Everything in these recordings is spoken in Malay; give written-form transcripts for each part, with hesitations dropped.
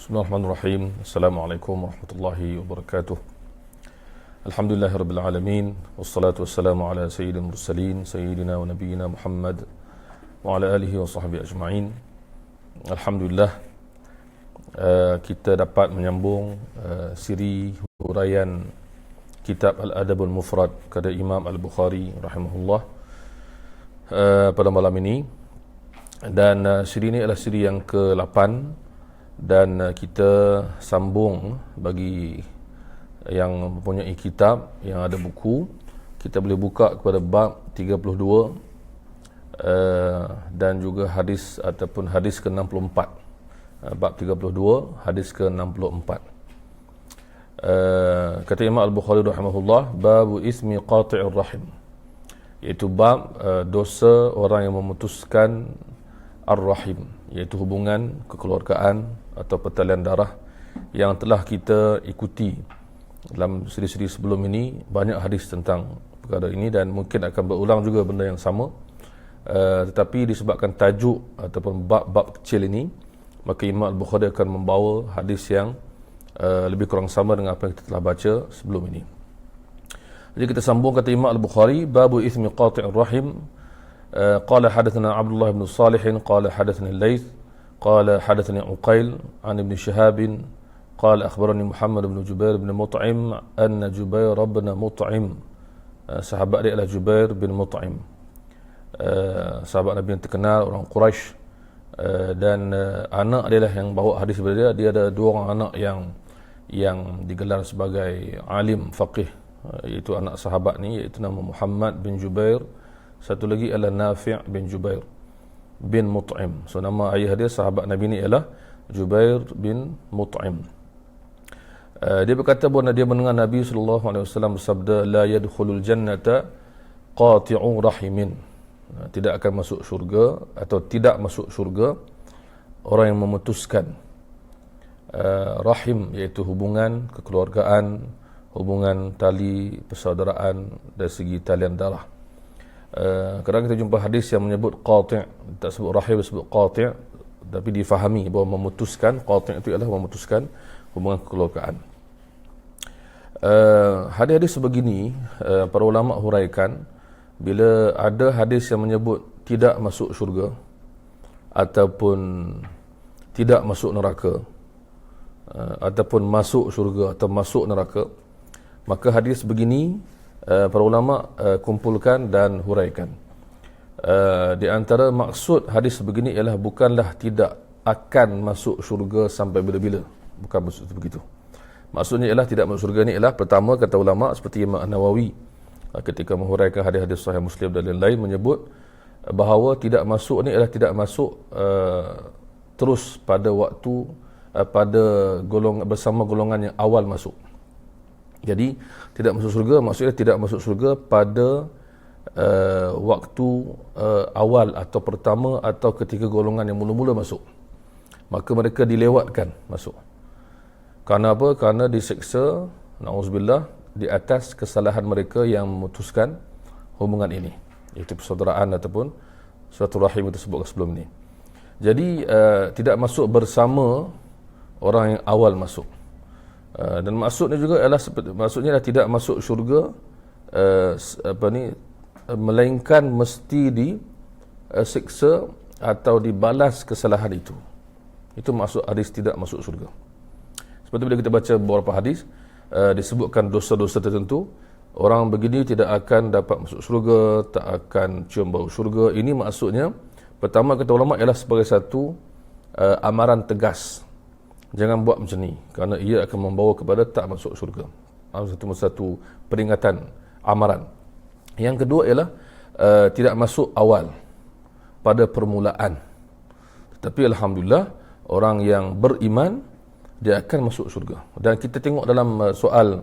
Bismillahirrahmanirrahim. Assalamualaikum warahmatullahi wabarakatuh. Alhamdulillahirabbil alamin wassalatu wassalamu ala sayyidil mursalin sayyidina wa nabiyyina Muhammad wa ala alihi wa sahbihi ajma'in. Alhamdulillah, kita dapat menyambung siri huraian kitab Al-Adabul Mufrad kepada Imam Al-Bukhari rahimahullah pada malam ini. Dan siri ini adalah siri yang ke-8 dan kita sambung bagi yang mempunyai kitab, yang ada buku, kita boleh buka kepada bab 32 dan juga hadis ataupun hadis ke-64. Bab 32 hadis ke-64. Kata Imam Al-Bukhari rahimahullah, babu ismi qati'ir rahim, iaitu bab dosa orang yang memutuskan ar-rahim, iaitu hubungan kekeluargaan atau pertalian darah yang telah kita ikuti dalam siri-siri sebelum ini. Banyak hadis tentang perkara ini dan mungkin akan berulang juga benda yang sama, tetapi disebabkan tajuk ataupun bab-bab kecil ini, maka Imam Al-Bukhari akan membawa hadis yang lebih kurang sama dengan apa yang kita telah baca sebelum ini. Jadi kita sambung, kata Imam Al-Bukhari, babu ismi qati'ir rahim. Qala hadatsana Abdullah bin Salih qala hadatsani Al-Laits qala hadatsani Uqail an Ibn Shihab qala akhbarani Muhammad bin Jubair bin Mut'im anna Jubair bin Mut'im, sahabat dia adalah Jubair bin Mut'im, sahabat Nabi yang terkenal, orang Quraisy, dan anak dia lah yang bawa hadis daripada dia. Dia ada dua orang anak yang digelar sebagai alim faqih, iaitu anak sahabat ni, iaitu nama Muhammad bin Jubair, satu lagi adalah Nafi' bin Jubair bin Mut'im. So nama ayah dia sahabat Nabi ni ialah Jubair bin Mut'im. Dia berkata bahawa dia mendengar Nabi SAW bersabda, la yadkhulul jannata qati'u rahimin, tidak akan masuk syurga atau tidak masuk syurga orang yang memutuskan rahim, iaitu hubungan kekeluargaan, hubungan tali persaudaraan dari segi talian darah. Kadang kita jumpa hadis yang menyebut qati', tak sebut rahim, sebut qati', tapi difahami bahawa memutuskan, qati' itu ialah memutuskan hubungan kekeluargaan. Hadis-hadis sebegini, para ulama huraikan, bila ada hadis yang menyebut tidak masuk syurga ataupun tidak masuk neraka, ataupun masuk syurga atau masuk neraka, maka hadis begini para ulama kumpulkan dan huraikan. Di antara maksud hadis begini ialah bukanlah tidak akan masuk syurga sampai bila-bila, bukan maksud begitu. Maksudnya ialah tidak masuk syurga ni ialah, pertama, kata ulama seperti Imam Nawawi ketika menghuraikan hadis-hadis Sahih Muslim dan lain-lain, menyebut bahawa tidak masuk ni ialah tidak masuk terus pada waktu pada bersama golongan yang awal masuk. Jadi tidak masuk surga maksudnya tidak masuk surga pada waktu awal atau pertama atau ketika golongan yang mula-mula masuk, maka mereka dilewatkan masuk. Kerana apa? Kerana diseksa, na'udzubillah, di atas kesalahan mereka yang memutuskan hubungan ini, iaitu persaudaraan ataupun silaturahim itu sebutkan sebelum ini. Jadi tidak masuk bersama orang yang awal masuk. Dan maksudnya juga ialah maksudnya adalah tidak masuk syurga melainkan mesti disiksa atau dibalas kesalahan itu. Itu maksud hadis tidak masuk syurga. Seperti bila kita baca beberapa hadis, disebutkan dosa-dosa tertentu, orang begini tidak akan dapat masuk syurga, tak akan cium bau syurga. Ini maksudnya, pertama kata ulama, ialah sebagai satu amaran tegas. Jangan buat macam ni, kerana ia akan membawa kepada tak masuk syurga. Satu peringatan, amaran. Yang kedua ialah tidak masuk awal, pada permulaan. Tetapi alhamdulillah, orang yang beriman, dia akan masuk syurga. Dan kita tengok dalam soal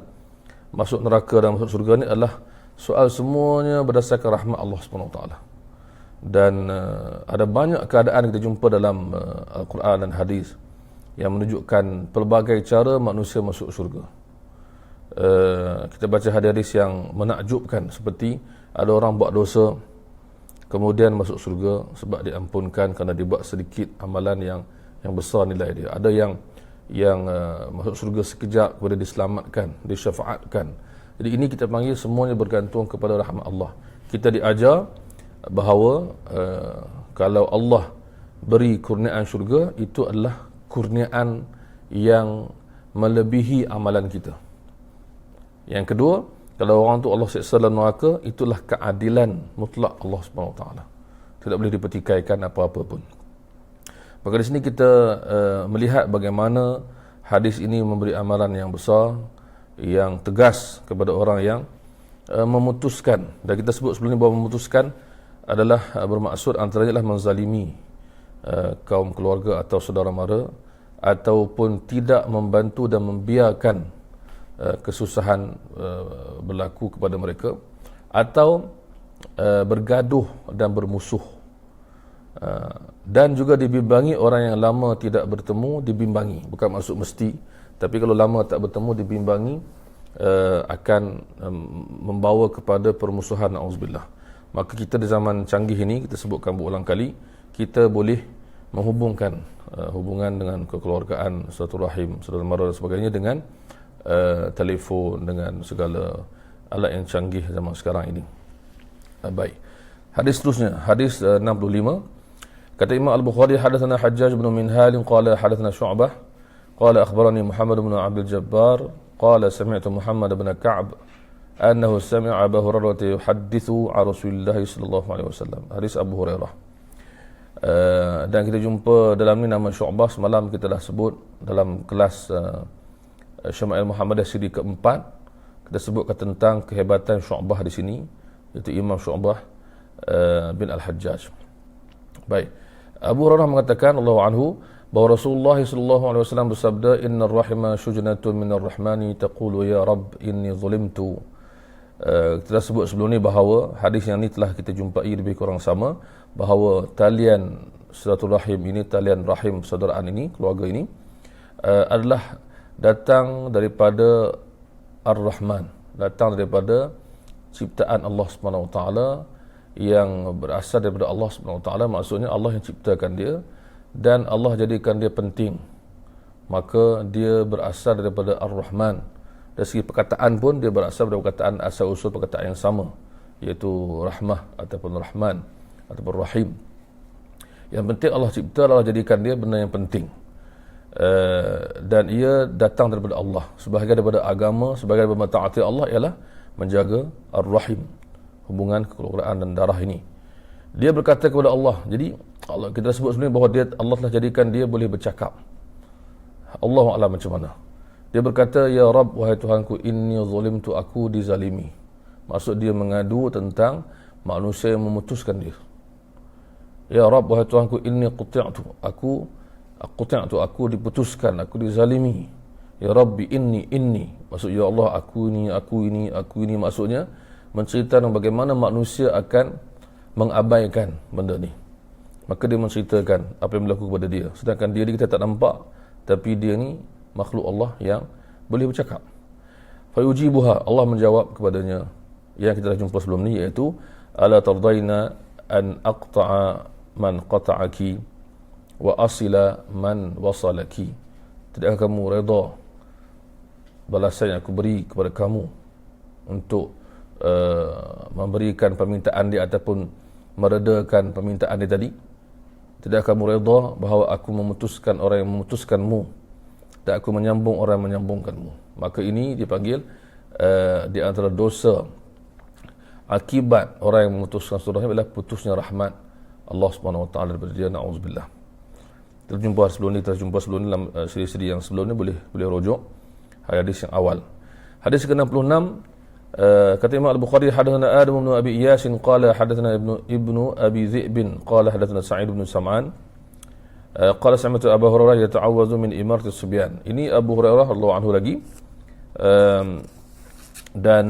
masuk neraka dan masuk syurga ni adalah soal semuanya berdasarkan rahmat Allah SWT. Dan ada banyak keadaan kita jumpa dalam Al-Quran dan hadis yang menunjukkan pelbagai cara manusia masuk syurga. Kita baca hadis yang menakjubkan, seperti ada orang buat dosa kemudian masuk syurga sebab diampunkan kerana dia buat sedikit amalan yang besar nilai dia. Ada yang masuk surga sekejap, kemudian diselamatkan, disyafaatkan. Jadi ini kita panggil semuanya bergantung kepada rahmat Allah. Kita diajar bahawa kalau Allah beri kurniaan syurga, itu adalah kurniaan yang melebihi amalan kita. Yang kedua, kalau orang tu Allah seksa dalam neraka, itulah keadilan mutlak Allah SWT. Tidak boleh dipertikaikan apa-apa pun. Maka di sini kita melihat bagaimana hadis ini memberi amalan yang besar, yang tegas kepada orang yang memutuskan. Dan kita sebut sebelum ini bahawa memutuskan adalah bermaksud antaranya adalah menzalimi kaum keluarga atau saudara mara, ataupun tidak membantu dan membiarkan kesusahan berlaku kepada mereka, atau bergaduh dan bermusuh. Dan juga dibimbangi orang yang lama tidak bertemu, dibimbangi, bukan maksud mesti, tapi kalau lama tak bertemu dibimbangi, akan membawa kepada permusuhan, na'udzubillah. Maka kita di zaman canggih ini, kita sebutkan berulang kali, kita boleh menghubungkan hubungan dengan kekeluargaan, silaturahim, saudara mara dan sebagainya dengan telefon, dengan segala alat yang canggih zaman sekarang ini. Baik. Hadis seterusnya, hadis 65. Kata Imam Al-Bukhari, hadatsana Hajjaj bin Minhal qala hadatsana Syu'bah qala akhbarani Muhammad bin Abdul Jabbar qala sami'tu Muhammad bin Ka'b annahu sami'a Abu Hurairah yuhaddithu 'an Rasulillah sallallahu alaihi wasallam. Hadis Abu Hurairah. Dan kita jumpa dalam ni nama Syu'bah, semalam kita dah sebut dalam kelas Syama'il Muhammadiyah siri keempat, kita sebutkan tentang kehebatan Syu'bah di sini, iaitu Imam Syu'bah bin Al-Hajjaj. Baik. Abu Hurairah mengatakan Allahu anhu bahawa Rasulullah sallallahu alaihi wasallam bersabda, innar rahima syujnatun minar rahmani taqulu ya Rabb inni zulimtu. Kita sebut sebelum ni bahawa hadis yang ni telah kita jumpai lebih kurang sama, bahawa talian silaturahim ini, talian rahim persaudaraan ini, keluarga ini adalah datang daripada Ar-Rahman, datang daripada ciptaan Allah SWT, yang berasal daripada Allah SWT. Maksudnya Allah yang ciptakan dia dan Allah jadikan dia penting, maka dia berasal daripada Ar-Rahman. Dari segi perkataan pun dia berasal dari perkataan asal usul perkataan yang sama, iaitu rahmah ataupun rahman ataupun rahim. Yang penting Allah cipta, Allah jadikan dia benda yang penting, dan ia datang daripada Allah. Sebahagian daripada agama, sebahagian daripada taati Allah ialah menjaga ar-rahim, hubungan kekeluargaan dan darah ini. Dia berkata kepada Allah. Jadi Allah, kita sebut sebenarnya bahawa Allah telah jadikan dia boleh bercakap. Allahu a'lam macam mana. Dia berkata, ya Rabb, wahai Tuhanku, inni zulimtu, aku dizalimi. Maksud dia mengadu tentang manusia yang memutuskan dia. Ya Rabb, wahai Tuhanku, inni quti'tu, aku diputuskan, aku dizalimi. Ya Rabbi inni. Maksud ya Allah, aku ini. Maksudnya menceritakan bagaimana manusia akan mengabaikan benda ni. Maka dia menceritakan apa yang berlaku kepada dia, sedangkan dia kita tak nampak, tapi dia ni makhluk Allah yang boleh bercakap. Fayujibuha, Allah menjawab kepadanya yang kita dah jumpa sebelum ni, iaitu ala tardaina an aqta'a man qata'aki wa asila man wasalaki. Tidakkah kamu redha balasan yang aku beri kepada kamu untuk memberikan permintaan dia ataupun meredakan permintaan dia tadi? Tidakkah kamu redha bahawa aku memutuskan orang yang memutuskanmu dan aku menyambung orang yang menyambungkanmu? Maka ini dipanggil di antara dosa akibat orang yang memutuskan silaturahim adalah putusnya rahmat Allah SWT daripada dia, na'udzubillah. Kita jumpa sebelum ni dalam siri-siri yang sebelum ni, boleh rujuk hadis yang awal. Hadis ke-66, kata Imam Al-Bukhari, hadatsana Adam bin Abi Iyas qala hadatsana ibnu Abi Dhi'b qala hadatsana Sa'id bin Sam'an qala sami'tu Abu Hurairah yata'awwadhu min imarati subyan. Ini Abu Hurairah radhiyallahu anhu lagi, dan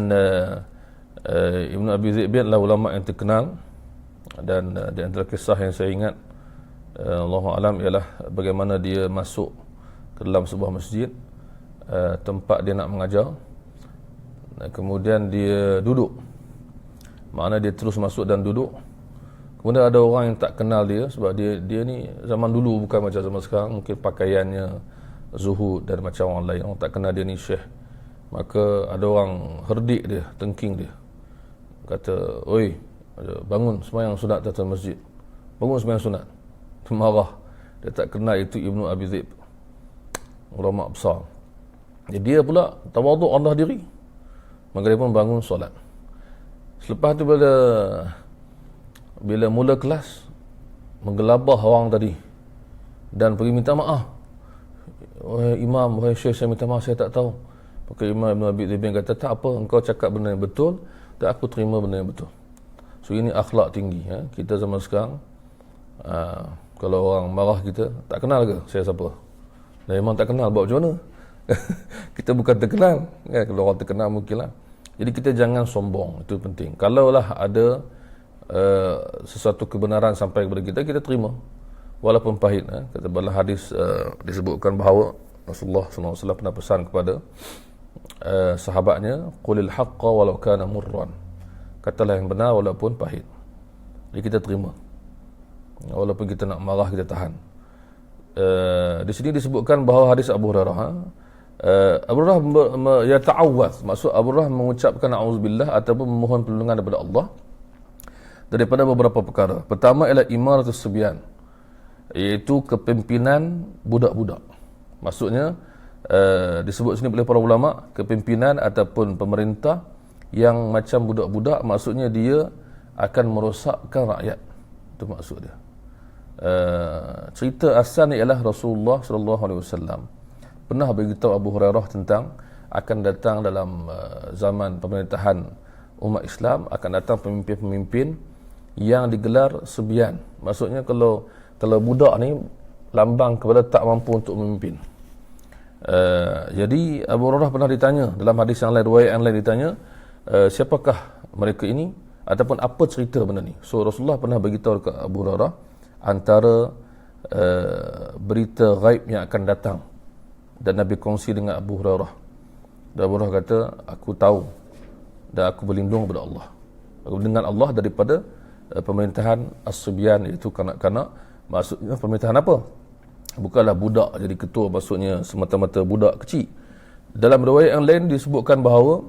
Ibnu Abi Dhi'b adalah ulama yang terkenal, dan di antara kisah yang saya ingat Allahu alam ialah bagaimana dia masuk ke dalam sebuah masjid, tempat dia nak mengajar, kemudian dia duduk. Makna dia terus masuk dan duduk. Kemudian ada orang yang tak kenal dia, sebab dia ni zaman dulu bukan macam zaman sekarang, mungkin pakaiannya zuhud dan macam orang lain, orang tak kenal dia ni syekh. Maka ada orang herdik dia, tengking dia, kata, oi, bangun sembahyang sunat atas masjid, bangun sembahyang sunat. Dia marah, dia tak kenal itu Ibnu Abi Zib, ulama besar. Jadi dia pula tawaduk rendah diri, maka dia pun bangun solat. Selepas tu bila mula kelas, menggelabah orang tadi dan pergi minta maaf. Wahai imam, wahai syekh, saya minta maaf, saya tak tahu. Maka Imam Ibn Abi Zaibin kata, tak apa, engkau cakap benda yang betul dan aku terima benda yang betul. So ini akhlak tinggi. Kita zaman sekarang, kalau orang marah kita, tak kenal ke saya siapa? Dan memang tak kenal, buat macam mana? Kita bukan terkenal. Kalau orang terkenal mungkinlah. Jadi kita jangan sombong, itu penting. Kalaulah ada sesuatu kebenaran sampai kepada kita, kita terima walaupun pahit. Kata dalam hadis disebutkan bahawa Rasulullah SAW pernah pesan kepada sahabatnya, qulil haqqa walau kana murran, katalah yang benar walaupun pahit. Jadi kita terima, walaupun kita nak marah, kita tahan. Di sini disebutkan bahawa hadis Abu Hurairah, Abu Hurairah ya ta'awwaz, maksud Abu Hurairah mengucapkan auzubillah ataupun memohon perlindungan daripada Allah daripada beberapa perkara. Pertama ialah imaratus subyan, iaitu kepimpinan budak-budak. Maksudnya disebut sini oleh para ulama, kepimpinan ataupun pemerintah yang macam budak-budak, maksudnya dia akan merosakkan rakyat. Itu maksud dia. Cerita asal ni ialah Rasulullah SAW pernah beritahu Abu Hurairah tentang akan datang dalam zaman pemerintahan umat Islam, akan datang pemimpin-pemimpin yang digelar subyan. Maksudnya kalau budak ni lambang kepada tak mampu untuk memimpin. Jadi Abu Hurairah pernah ditanya dalam hadis yang lain, riwayat yang lain ditanya, siapakah mereka ini ataupun apa cerita benda ni. So Rasulullah pernah beritahu kepada Abu Hurairah antara berita ghaib yang akan datang, dan Nabi kongsi dengan Abu Hurairah. Dan Abu Hurairah kata, aku tahu dan aku berlindung kepada Allah, aku dengan Allah daripada pemerintahan as-subyan, iaitu kanak-kanak. Maksudnya pemerintahan apa? Bukanlah budak jadi ketua, maksudnya semata-mata budak kecil. Dalam riwayat yang lain disebutkan bahawa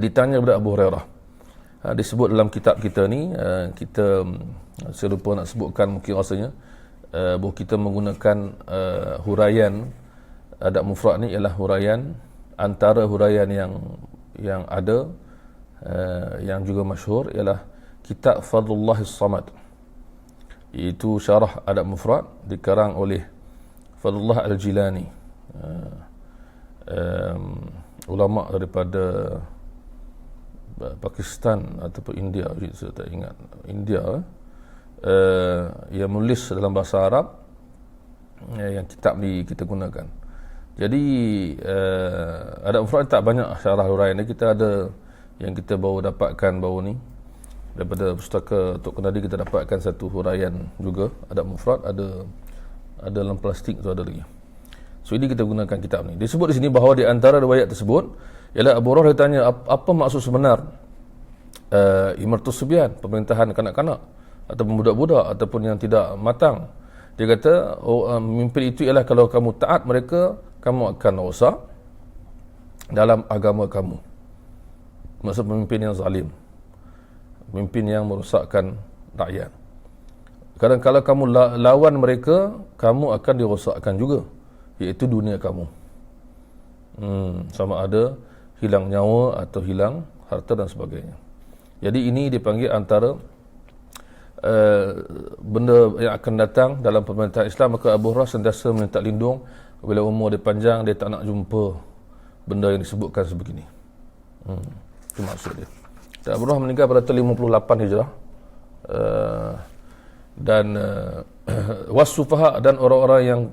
ditanya kepada Abu Hurairah, disebut dalam kitab kita ni, saya lupa nak sebutkan mungkin rasanya, bahawa kita menggunakan huraian adab mufrad ni ialah huraian antara huraian yang ada, yang juga masyhur ialah kitab Fadlullahis Samad, iaitu syarah adab mufrad dikarang oleh Fadlullah Al-Jilani, ulama daripada Pakistan ataupun India, saya tak ingat, India, yang menulis dalam bahasa Arab, yang kitab ni kita gunakan. Jadi adab mufrad tak banyak syarah huraian ni. Kita ada yang kita baru dapatkan baru ni daripada pustaka Tok Kenadi, kita dapatkan satu huraian juga adab mufrad, ada dalam plastik tu ada lagi. So ini kita gunakan kitab ni. Disebut di sini bahawa di antara riwayat tersebut ialah Abu Hurairah ditanya apa maksud sebenar imaratus subyan, pemerintahan kanak-kanak ataupun budak-budak ataupun yang tidak matang. Dia kata, memimpin itu ialah kalau kamu taat mereka, kamu akan rosak dalam agama kamu. Maksud pemimpin yang zalim, pemimpin yang merosakkan rakyat. Kadang-kadang kalau kamu lawan mereka, kamu akan dirosakkan juga, iaitu dunia kamu. Sama ada hilang nyawa atau hilang harta dan sebagainya. Jadi ini dipanggil antara benda yang akan datang dalam pemerintahan Islam. Maka Abu Hurairah sentiasa minta lindung, bila umur dia panjang, dia tak nak jumpa benda yang disebutkan sebegini. Itu maksud dia. Dan Abu Hurairah meninggal pada tahun 58 Hijrah. Dan wasufaha, dan orang-orang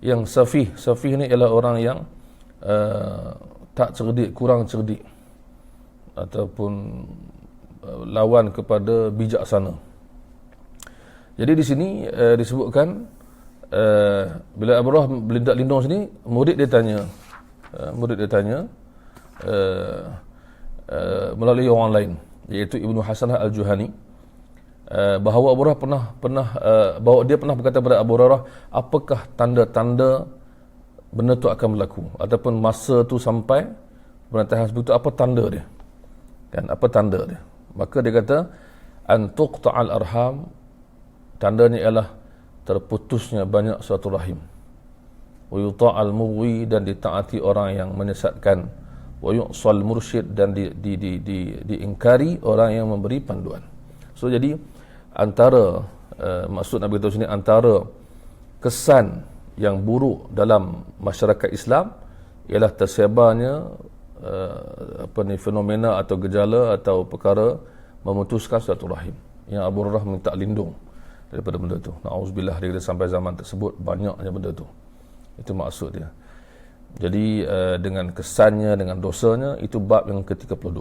yang safih ni ialah orang yang tak cerdik, kurang cerdik ataupun lawan kepada bijaksana. Jadi di sini disebutkan bila Abu Hurairah berlindak lindung sini, murid dia tanya melalui orang lain, iaitu Ibnu Hasan Al-Juhani, bahawa Abu Hurairah pernah bahawa dia pernah berkata kepada Abu Hurairah, apakah tanda-tanda benda tu akan berlaku ataupun masa tu sampai pernikahan seperti itu, apa tanda dia? Kan, apa tanda dia? Maka dia kata an tuqta'al arham, tandanya ialah terputusnya banyak silaturahim, wa yuta'al mughwi, dan ditaati orang yang menyesatkan, wa yu'sal mursyid, dan diingkari orang yang memberi panduan. So jadi antara maksud Nabi kata sini, antara kesan yang buruk dalam masyarakat Islam ialah tersebarnya fenomena atau gejala atau perkara memutuskan silaturahim, yang Abu Hurairah minta lindung daripada benda tu. Na'udzubillah, dia kata sampai zaman tersebut banyaknya benda tu. Itu maksud dia. Jadi dengan kesannya, dengan dosanya, itu bab yang ke-32.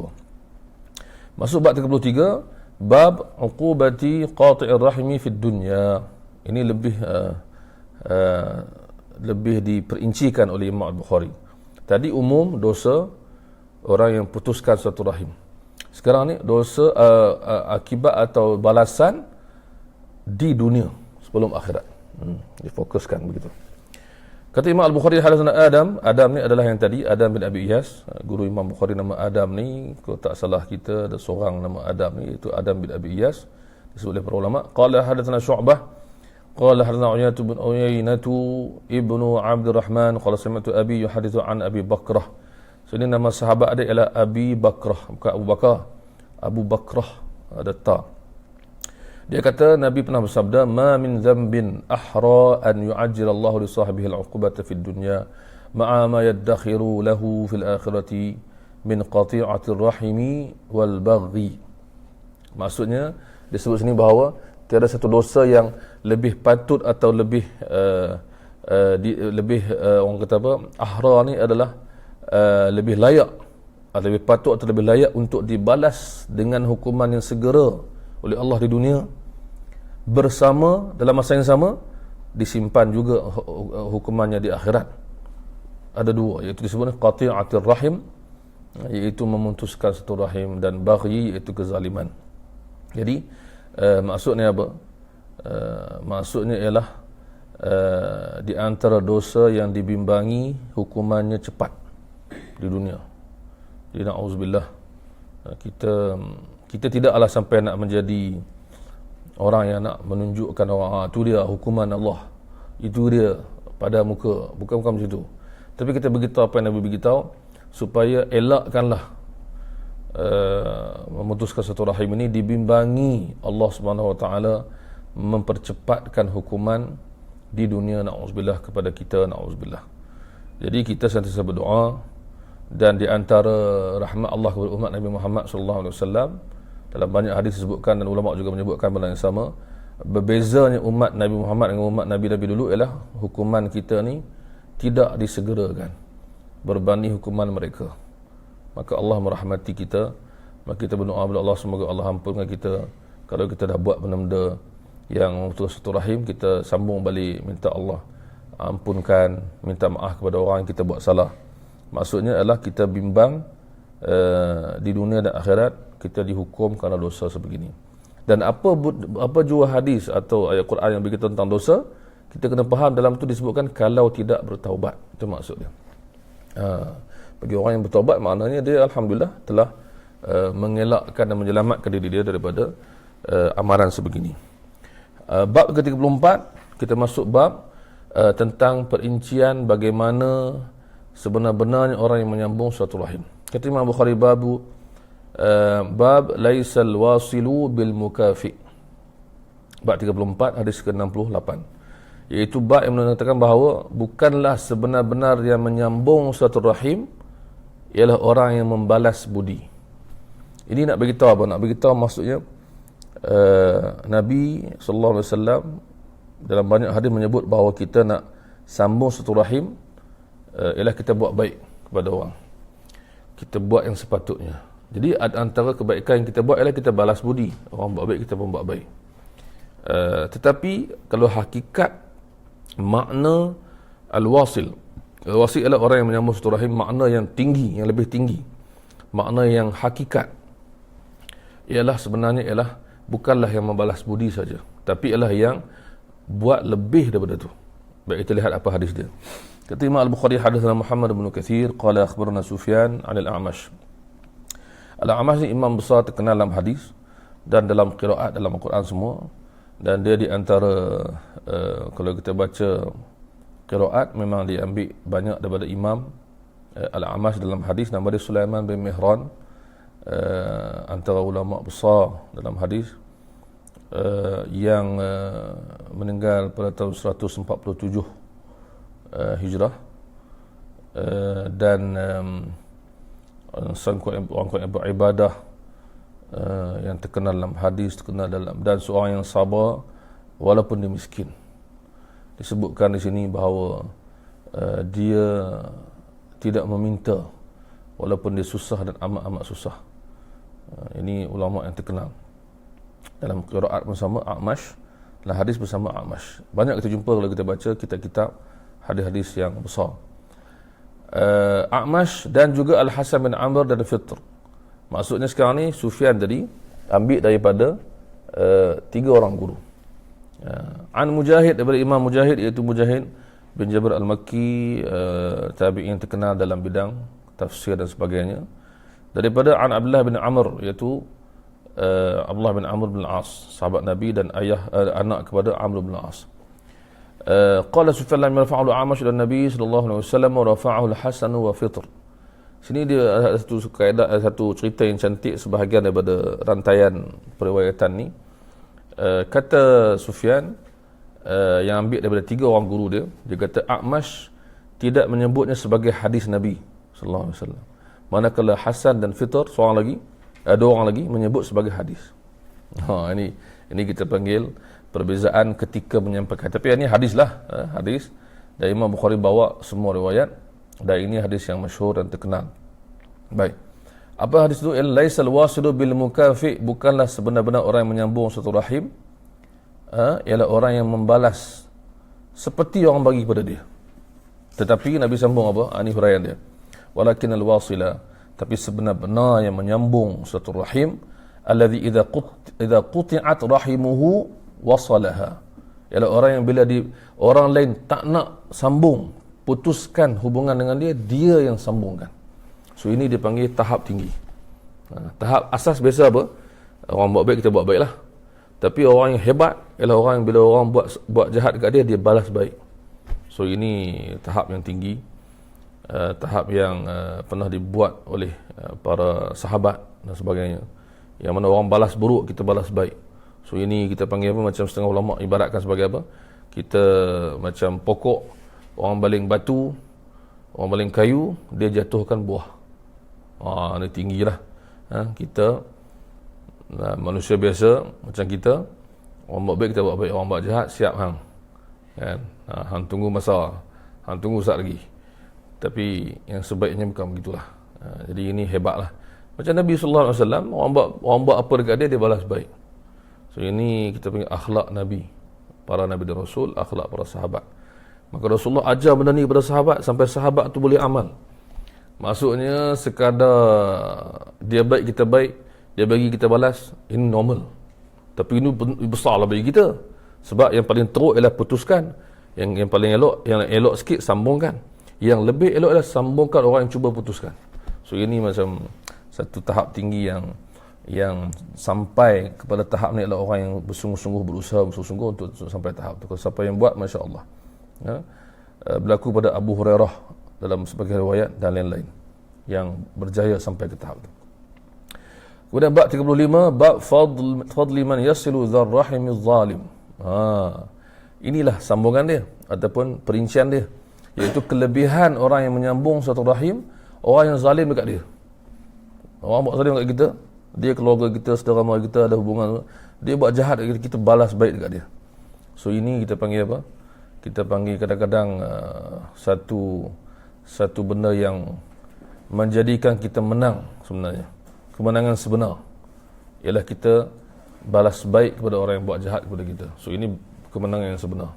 Masuk bab 33, bab uqubati qati'ir rahimi fid dunya. Ini lebih diperincikan oleh Imam Al-Bukhari. Tadi umum dosa orang yang putuskan satu rahim. Sekarang ni dosa akibat atau balasan di dunia sebelum akhirat. Difokuskan begitu. Kata Imam Al-Bukhari, hadatsana Adam ni adalah yang tadi, Adam bin Abi Iyas. Guru Imam Bukhari nama Adam ni, kalau tak salah kita ada seorang nama Adam ni, itu Adam bin Abi Iyas, disebut oleh para ulama. Qala hadatsana Syu'bah qala hadatsana Uyainatu ibnu Abdurrahman qala sami'tu Abi yuhadithu an Abi Bakrah. So ini nama sahabat dia ialah Abi Bakrah, bukan Abu Bakar. Abu Bakrah, ada ta. Dia kata Nabi pernah bersabda, ma min dhanbin ahra an yu'ajjil Allah li sahibihi al-'uqubata fid dunya ma'a ma yaddakhiru lahu fil akhirati min qati'ati rahimi wal baghi. Maksudnya disebut sini bahawa tiada satu dosa yang lebih patut atau lebih orang kata apa, ahra ni adalah lebih layak, lebih patut atau lebih layak untuk dibalas dengan hukuman yang segera oleh Allah di dunia, bersama dalam masa yang sama disimpan juga hukumannya di akhirat. Ada dua, iaitu disebut qati'atir rahim, iaitu memutuskan satu rahim, dan baghi, iaitu kezaliman. Jadi maksudnya apa? Maksudnya ialah di antara dosa yang dibimbangi hukumannya cepat di dunia. Jadi na'udzubillah, kita tidaklah sampai nak menjadi orang yang nak menunjukkan orang, itu dia hukuman Allah, itu dia pada muka, bukan macam itu. Tapi kita beritahu apa yang Nabi beritahu, supaya elakkanlah memutuskan satu rahim ini dibimbangi Allah Subhanahu Wa Taala mempercepatkan hukuman di dunia, na'udzubillah, kepada kita, na'udzubillah. Jadi kita sentiasa berdoa, dan di antara rahmat Allah kepada umat Nabi Muhammad SAW, dalam banyak hadis disebutkan dan ulama juga menyebutkan benda yang sama, berbezanya umat Nabi Muhammad dengan umat Nabi-Nabi dulu ialah hukuman kita ni tidak disegerakan berbanding hukuman mereka. Maka Allah merahmati kita, maka kita berdoa kepada Allah semoga Allah ampunkan kita. Kalau kita dah buat benda-benda yang memutus satu rahim, kita sambung balik minta Allah ampunkan, minta maaf kepada orang yang kita buat salah. Maksudnya adalah kita bimbang di dunia dan akhirat kita dihukum kerana dosa sebegini. Dan apa jua hadis atau ayat Quran yang beritahu tentang dosa, kita kena faham dalam tu disebutkan kalau tidak bertaubat. Itu maksudnya. Bagi orang yang bertaubat, maknanya dia alhamdulillah telah mengelakkan dan menyelamatkan diri dia daripada amaran sebegini. Bab ke-34, kita masuk bab tentang perincian bagaimana sebenar-benarnya orang yang menyambung suatu rahim. Kata Imam Bukhari, bab laisal wasilu bil mukafi. Bab 34 hadis ke-68. Iaitu bab yang menyatakan bahawa bukanlah sebenar-benar yang menyambung suatu rahim ialah orang yang membalas budi. Ini nak beritahu apa? Nak beritahu maksudnya Nabi SAW dalam banyak hadis menyebut bahawa kita nak sambung satu rahim ialah kita buat baik kepada orang, kita buat yang sepatutnya. Jadi antara kebaikan yang kita buat ialah kita balas budi. Orang buat baik, kita pun buat baik. Tetapi kalau hakikat makna al-wasil ialah orang yang menyambung satu rahim, makna yang tinggi, yang lebih tinggi, makna yang hakikat ialah sebenarnya ialah bukanlah yang membalas budi saja, tapi ialah yang buat lebih daripada itu. Baik, kita lihat apa hadis dia. Kata Imam Al-Bukhari, hadatsana Muhammad bin Katsir qala akhbarana Sufyan 'an al-A'mash. Al-A'mash ni imam besar terkenal dalam hadis dan dalam qiraat dalam Al-Quran semua, dan dia di antara kalau kita baca qiraat memang diambil banyak daripada Imam Al-A'mash dalam hadis. Nama dia Sulaiman bin Mihran, antara ulama besar dalam hadis, yang meninggal pada tahun 147 Hijrah, dan orang yang beribadah, yang terkenal dalam hadis, terkenal dalam, dan seorang yang sabar walaupun dia miskin. Disebutkan di sini bahawa dia tidak meminta walaupun dia susah dan amat-amat susah. Ini ulama yang terkenal. Dalam qiraat bersama A'mash, dalam hadis bersama A'mash. Banyak kita jumpa kalau kita baca kitab-kitab hadis-hadis yang besar. A'mash dan juga Al-Hasan bin Amr dan Fitr. Maksudnya sekarang ni Sufyan tadi ambil daripada 3 orang guru. An Mujahid, daripada Imam Mujahid, iaitu Mujahid bin Jabir Al-Makki, tabi'in terkenal dalam bidang tafsir dan sebagainya. Daripada An Abdullah bin Amr, iaitu Abdullah bin Amr bin As, sahabat Nabi dan anak kepada Amr bin As. Qala Sufyan lam yarfa'u al-A'mash ila Nabi sallallahu alaihi wasallam wa rafa'ahu al-Hasan wa Fitr. Sini dia ada satu kaedah, satu cerita yang cantik sebahagian daripada rantaian periwayatan ni. Kata Sufyan, yang ambil daripada 3 orang guru dia kata A'mash tidak menyebutnya sebagai hadis Nabi sallallahu alaihi wasallam. Manakala Hasan dan Fitr, seorang lagi, 2 orang lagi menyebut sebagai hadis. Ini kita panggil perbezaan ketika menyampaikan. Tapi ini hadis lah, hadis. Dan Imam Bukhari bawa semua riwayat, dan ini hadis yang masyhur dan terkenal. Baik. Apa hadis itu? Laisal wasilu bil mukafi, bukanlah sebenar-benar orang yang menyambung satu rahim, ialah orang yang membalas seperti orang bagi kepada dia. Tetapi Nabi sambung apa? Ini huraian dia. Walakin al-wasila, tapi sebenar-benar yang menyambung satu rahim, alladhi idza quti'at rahimuhu wasalaha, ialah orang yang bila orang lain tak nak sambung, putuskan hubungan dengan dia, dia yang sambungkan. So ini dipanggil tahap tinggi. Tahap asas biasa apa? Orang buat baik, kita buat baiklah. Tapi orang yang hebat ialah orang yang bila orang buat jahat dekat dia, dia balas baik. So ini tahap yang tinggi, tahap yang pernah dibuat oleh para sahabat dan sebagainya, yang mana orang balas buruk, kita balas baik. So ini kita panggil apa? Macam setengah ulama ibaratkan sebagai apa? Kita macam pokok, orang baling batu, orang baling kayu, dia jatuhkan buah. Ini tinggilah. Kita manusia biasa macam kita, orang buat baik kita buat baik, orang buat jahat siap hang. Kan? Hang tunggu masa, hang tunggu saat lagi. Tapi yang sebaiknya bukan begitulah. Jadi ini hebatlah. Macam Nabi sallallahu alaihi wasallam, orang buat apa dekat dia, dia balas baik. So ini kita panggil akhlak Nabi, para Nabi dan Rasul, akhlak para sahabat. Maka Rasulullah ajar benda ni kepada sahabat sampai sahabat tu boleh amal. Maksudnya sekadar dia baik kita baik, dia bagi kita balas, ini normal. Tapi ini besarlah bagi kita. Sebab yang paling teruk ialah putuskan. Yang paling elok, yang elok sikit sambungkan. Yang lebih elok adalah sambungkan orang yang cuba putuskan. So ini macam satu tahap tinggi yang sampai kepada tahap ni adalah orang yang bersungguh-sungguh berusaha bersungguh-sungguh untuk sampai tahap tu. Kalau siapa yang buat, Masya Allah. Berlaku pada Abu Hurairah dalam sebagai riwayat dan lain-lain yang berjaya sampai ke tahap tu. Kemudian bab 35, bab fadli man yasilu dzar rahimiz zalim. Inilah sambungan dia ataupun perincian dia, iaitu kelebihan orang yang menyambung satu rahim, orang yang zalim dekat dia. Orang buat zalim dekat kita, dia keluarga kita, saudara mara kita ada hubungan, dia buat jahat dekat kita, balas baik dekat dia. So ini kita panggil apa? Kita panggil kadang-kadang satu benda yang menjadikan kita menang sebenarnya. Kemenangan sebenar ialah kita balas baik kepada orang yang buat jahat kepada kita. So ini kemenangan yang sebenar.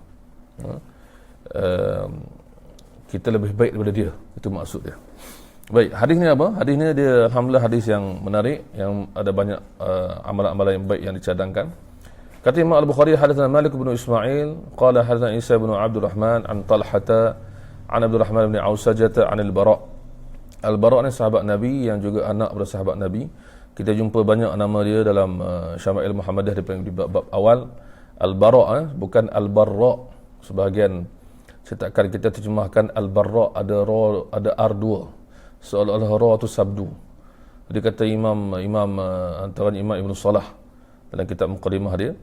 Kita lebih baik daripada dia. Itu maksud dia. Baik, hadis ni apa? Hadis ni dia alhamdulillah hadis yang menarik, yang ada banyak amalan-amalan yang baik yang dicadangkan. Kata Imam Al-Bukhari, hadatsana Malik bin Ismail qala hadatsana Isa bin Abdul Rahman an Talhata an Abdul Rahman bin Ausajah an Al-Bara'. Al-Bara' ni sahabat Nabi yang juga anak pada sahabat Nabi. Kita jumpa banyak nama dia dalam Syama'il Muhammadiyah di bab awal. Al-Bara' bukan Al-Barra'. Sebahagian cetakan kita terjemahkan Al-Barra', ada R2. Seolah-olah ra tu sabdu. Dia kata antara Imam Ibn Salah dalam kitab Muqaddimah dia,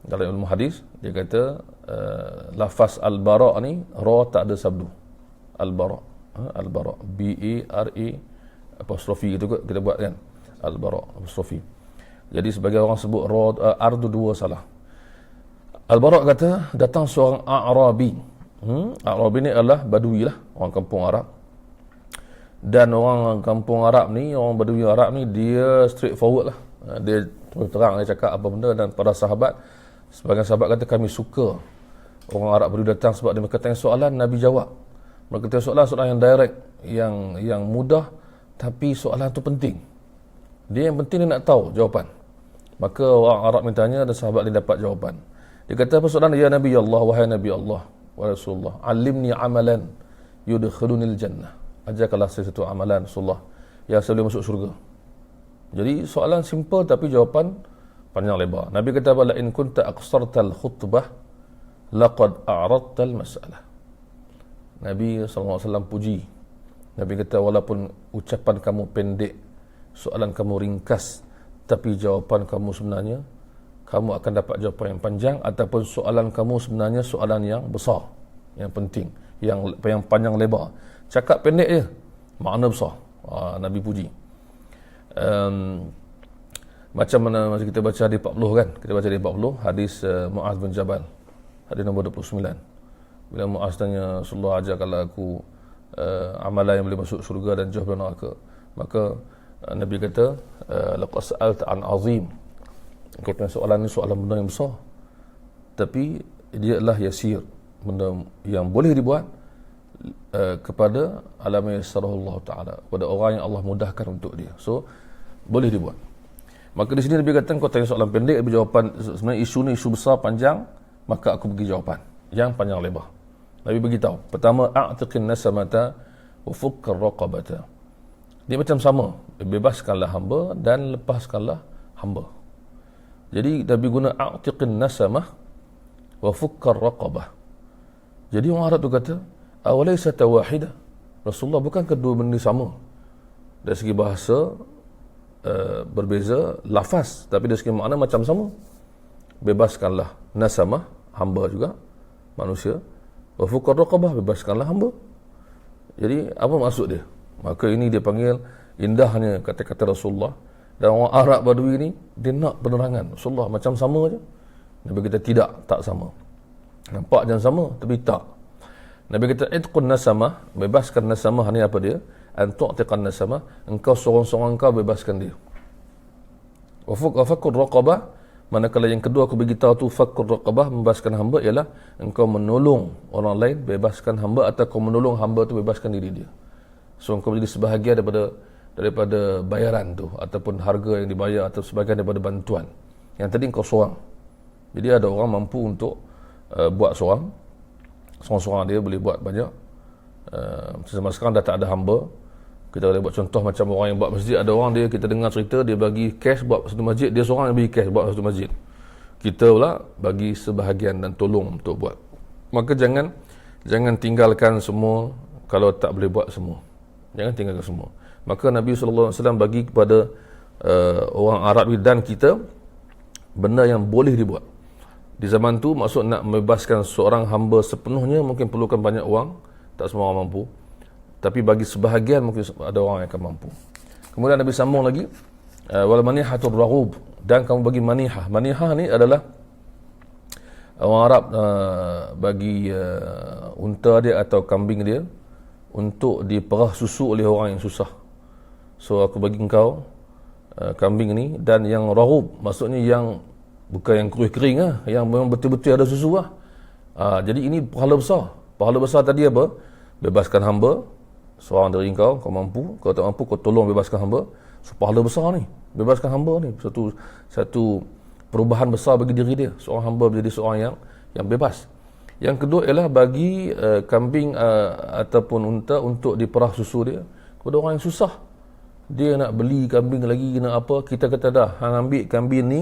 dalam ilmu hadis, dia kata lafaz Al-Bara' ni ra tak ada sabdu. Al-Bara', Al-Bara', B-A-R-A apostrofi gitu kita buat kan, Al-Bara' apostrofi. Jadi sebagai orang sebut R tu dua salah. Al-Bara' kata datang seorang A'rabi. A'rabi ni adalah Badui lah, orang kampung Arab. Dan orang kampung Arab ni, orang Badui Arab ni, dia straightforward lah. Dia terang dia cakap apa benda. Dan para sahabat, sebagian sahabat kata kami suka orang Arab Badui datang sebab dia tanya soalan, Nabi jawab. Mereka tanya soalan yang direct, yang mudah, tapi soalan tu penting. Dia yang penting dia nak tahu jawapan. Maka orang Arab mintanya dan sahabat dia dapat jawapan. Dia kata apa soalan? Ya Nabi Allah, wahai Nabi Allah wa Rasulullah, alimni amalan yudkhilunil jannah. Ajarkanlah saya satu amalan Rasulullah yang saya boleh masuk syurga. Jadi soalan simple tapi jawapan panjang lebar. Nabi kata la in kunta aqsartal khutbah laqad a'radtal masalah. Nabi SAW puji. Nabi kata walaupun ucapan kamu pendek, soalan kamu ringkas, tapi jawapan kamu sebenarnya kamu akan dapat jawapan yang panjang, ataupun soalan kamu sebenarnya soalan yang besar, yang penting, yang panjang lebar. Cakap pendek je, makna besar. Nabi puji. Macam mana masa kita baca hadis 40 kan, kita baca hadis 40, hadis Mu'adz bin Jabal, hadis nombor 29. Bila Mu'adz tanya, Rasulullah ajarkanlah aku amalan yang boleh masuk syurga dan jauh dari neraka. Maka Nabi kata, laqad sa'alta an azim. Kata soalan ni soalan benda yang besar, tapi dia adalah yasir, benda yang boleh dibuat kepada alam yassarahullah ta'ala, kepada orang yang Allah mudahkan untuk dia. So boleh dibuat. Maka di sini Nabi kata, kau tanya soalan pendek, tapi jawapan sebenarnya isu ni isu besar panjang, maka aku bagi jawapan yang panjang lebar. Nabi beritahu, pertama, a'tiqin nasamata wa fukkar raqabata. Dia macam sama, bebaskanlah hamba dan lepaskanlah hamba. Jadi Nabi guna a'tiqin nasamah wa fukkar raqabah. Jadi orang Arab tu kata, awalaysa tawahida? Rasulullah, bukan kedua benda sama? Dari segi bahasa berbeza lafaz, tapi dari segi makna macam sama. Bebaskanlah nasamah, hamba juga manusia, wa fukkar raqabah, bebaskanlah hamba. Jadi apa maksud dia? Maka ini dia panggil indahnya kata-kata Rasulullah. Dan orang Arab Badui ni, dia nak penerangan Rasulullah macam sama je. Nabi kata tidak, tak sama. Nampak macam sama, tapi tak. Nabi kata itqun nasamah, bebaskan nasamah ni apa dia? An tu'tiqan nasamah, engkau seorang-seorang kau bebaskan dia. Wa fakkur raqabah, manakala yang kedua aku beritahu tu fakkur raqabah, membebaskan hamba, ialah engkau menolong orang lain bebaskan hamba, atau kau menolong hamba tu bebaskan diri dia. So engkau menjadi sebahagian daripada bayaran tu, ataupun harga yang dibayar, atau sebahagian daripada bantuan. Yang tadi engkau seorang. Jadi ada orang mampu untuk buat seorang-seorang dia boleh buat banyak. Zaman sekarang dah tak ada hamba. Kita boleh buat contoh macam orang yang buat masjid. Ada orang dia, kita dengar cerita, dia bagi cash buat satu masjid, dia seorang yang bagi cash buat satu masjid. Kita pula bagi sebahagian dan tolong untuk buat. Maka jangan tinggalkan semua kalau tak boleh buat semua. Jangan tinggalkan semua. Maka Nabi SAW bagi kepada orang Arab dan kita benda yang boleh dibuat. Di zaman tu maksud nak membebaskan seorang hamba sepenuhnya mungkin perlukan banyak wang, tak semua orang mampu. Tapi bagi sebahagian mungkin ada orang yang akan mampu. Kemudian Nabi sambung lagi, wal manihatur raghub, dan kamu bagi manihah. Manihah ni adalah orang Arab bagi unta dia atau kambing dia untuk diperah susu oleh orang yang susah. So aku bagi engkau kambing ni, dan yang raghub maksudnya yang bukan yang kering lah, yang memang betul-betul ada susu lah. Jadi ini pahala besar. Pahala besar tadi apa? Bebaskan hamba, seorang dari kau mampu. Kalau tak mampu, kau tolong bebaskan hamba. So pahala besar ni, bebaskan hamba ni. Satu perubahan besar bagi diri dia, seorang hamba menjadi seorang yang bebas. Yang kedua ialah bagi kambing ataupun unta untuk diperah susu dia kepada orang yang susah. Dia nak beli kambing lagi, nak apa, kita kata dah, hang ambil kambing ni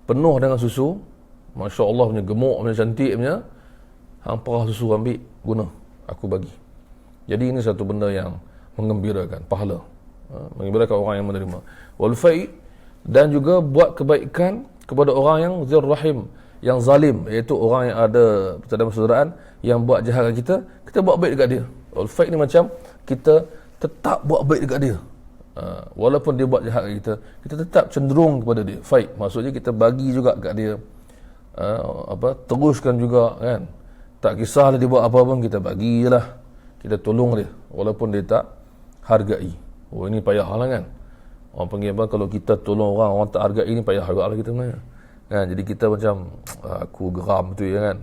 penuh dengan susu, Masya Allah punya gemuk, punya cantik punya, hang perah susu ambil, guna, aku bagi. Jadi ini satu benda yang mengembirakan, pahala, mengembirakan orang yang menerima. Wal fai', dan juga buat kebaikan kepada orang yang zir rahim, yang zalim, iaitu orang yang ada persaudaraan yang buat jahat kat kita buat baik dekat dia. Wal fai' ni macam kita tetap buat baik dekat dia. Walaupun dia buat jahat kat kita tetap cenderung kepada dia. Fai', maksudnya kita bagi juga kat dia, teruskan juga, kan. Tak kisahlah dia buat apa pun, kita bagilah, kita tolong dia walaupun dia tak hargai. Oh, ini payah lah, kan. Orang panggil apa, kalau kita tolong orang tak hargai ni payah juga lah kita sebenarnya, kan. Jadi kita macam aku geram tu, ya, kan.